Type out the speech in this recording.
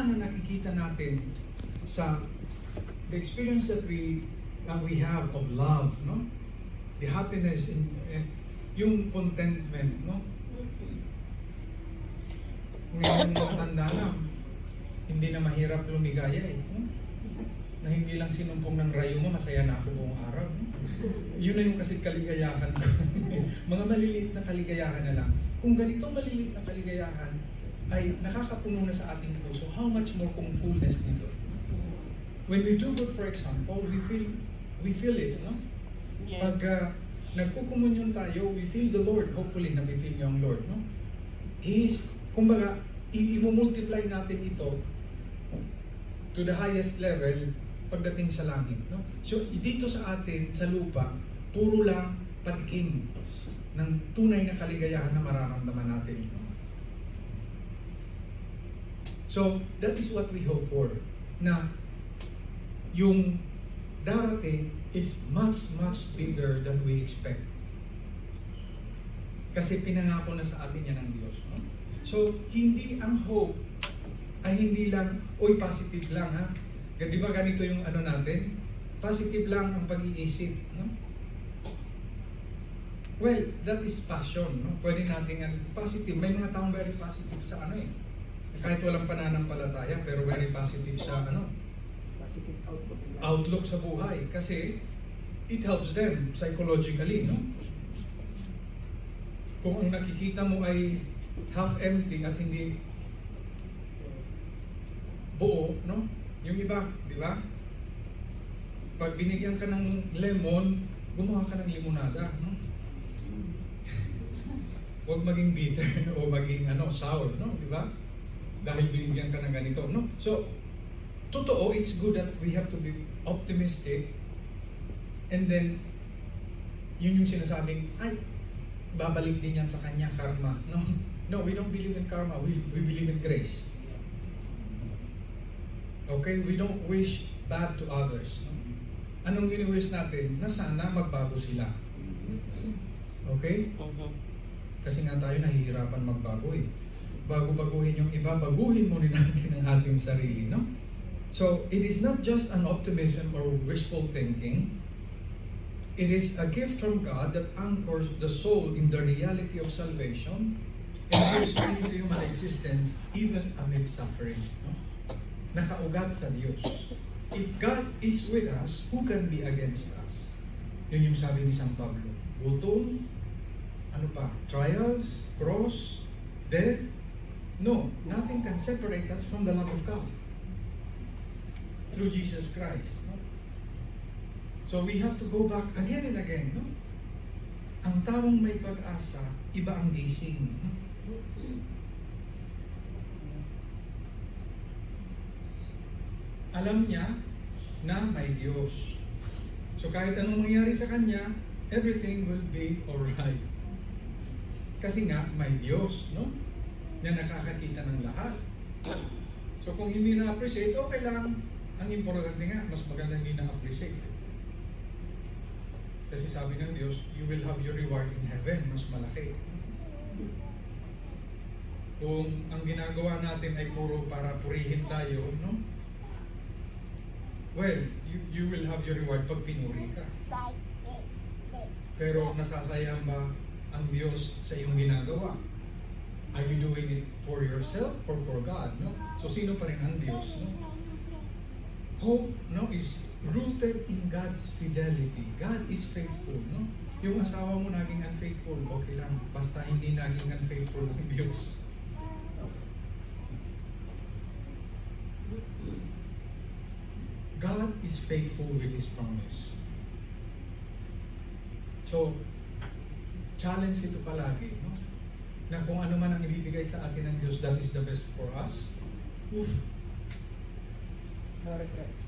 kagalahan na nakikita natin sa the experience that we have of love, no? The happiness in yung contentment, no? Ngayon matanda na, hindi na mahirap lumigaya eh. No? Na hindi lang sinumpong ng rayo mo, masaya na ako buong araw. No? Yun na yung kasi kaligayahan ko. Mga maliliit na kaligayahan na lang. Kung ganitong maliliit na kaligayahan ay nakakapuno na sa ating puso, how much more kung fullness nito? When we do good, for example, we feel it, no? Yes. Pag nagkukumunyon tayo, we feel the Lord. Hopefully, na-feel niyo ang Lord, no? Kumbaga, i-multiply natin ito to the highest level pagdating sa langit, no? So, dito sa atin, sa lupa, puro lang patikim ng tunay na kaligayahan na mararamdaman natin. So, that is what we hope for, na yung darating is much, much bigger than we expect. Kasi pinangako na sa atin yan ng Diyos. No? So, hindi ang hope ay hindi lang, oy, positive lang ha. Di ba ganito yung ano natin? Positive lang ang pag-iisip. No? Well, that is passion. No? Pwede natin positive. May mga taong very positive sa ano eh. Kahit walang pananampalataya, pero very positive sa ano, outlook sa buhay. Kasi it helps them psychologically, no? Kung ang nakikita mo ay half empty at hindi buo, no? Yung iba, di ba? Pag binigyan ka ng lemon, gumawa ka ng limonada, no? Huwag maging bitter o maging sour, no? Di ba? Dahil binigyan ka ng ganito, no? So, totoo, it's good that we have to be optimistic, and then yun yung sinasabing, ay, babalik din yan sa kanya, karma. No, we don't believe in karma, we believe in grace. Okay, we don't wish bad to others. No? Anong wini-wish natin? Na sana magbago sila. Okay? Kasi nga tayo nahihirapan magbago eh. Bago baguhin yung iba, baguhin muna natin ang ating sarili, no? So, it is not just an optimism or wishful thinking. It is a gift from God that anchors the soul in the reality of salvation and gives meaning to human existence even amid suffering. No? Nakaugat sa Diyos. If God is with us, who can be against us? Yun yung sabi ni San Pablo. Gutom, trials, cross, death. No, nothing can separate us from the love of God through Jesus Christ. No? So we have to go back again and again. No? Ang taong may pag-asa, iba ang gising. No? Alam niya na may Diyos. So kahit anong mangyari sa kanya, everything will be alright. Kasi nga, may Diyos, no? Na nakakakita ng lahat. So kung hindi na-appreciate, okay lang. Ang importante nga, mas maganda hindi na-appreciate. Kasi sabi ng Diyos, you will have your reward in heaven, mas malaki. Kung ang ginagawa natin ay puro para purihin tayo, no? Well, you will have your reward pag pinuri ka. Pero nasasayang ba ang Diyos sa iyong ginagawa? Are you doing it for yourself or for God? No? So sino pa rin ang Diyos? No? Hope, no, is rooted in God's fidelity. God is faithful. No? Yung asawa mo naging unfaithful, okay lang. Basta hindi naging unfaithful ang Diyos. God is faithful with His promise. So, challenge ito palagi, no? Na kung ano man ang ibibigay sa atin ng Diyos, that is the best for us. Oof. No regrets.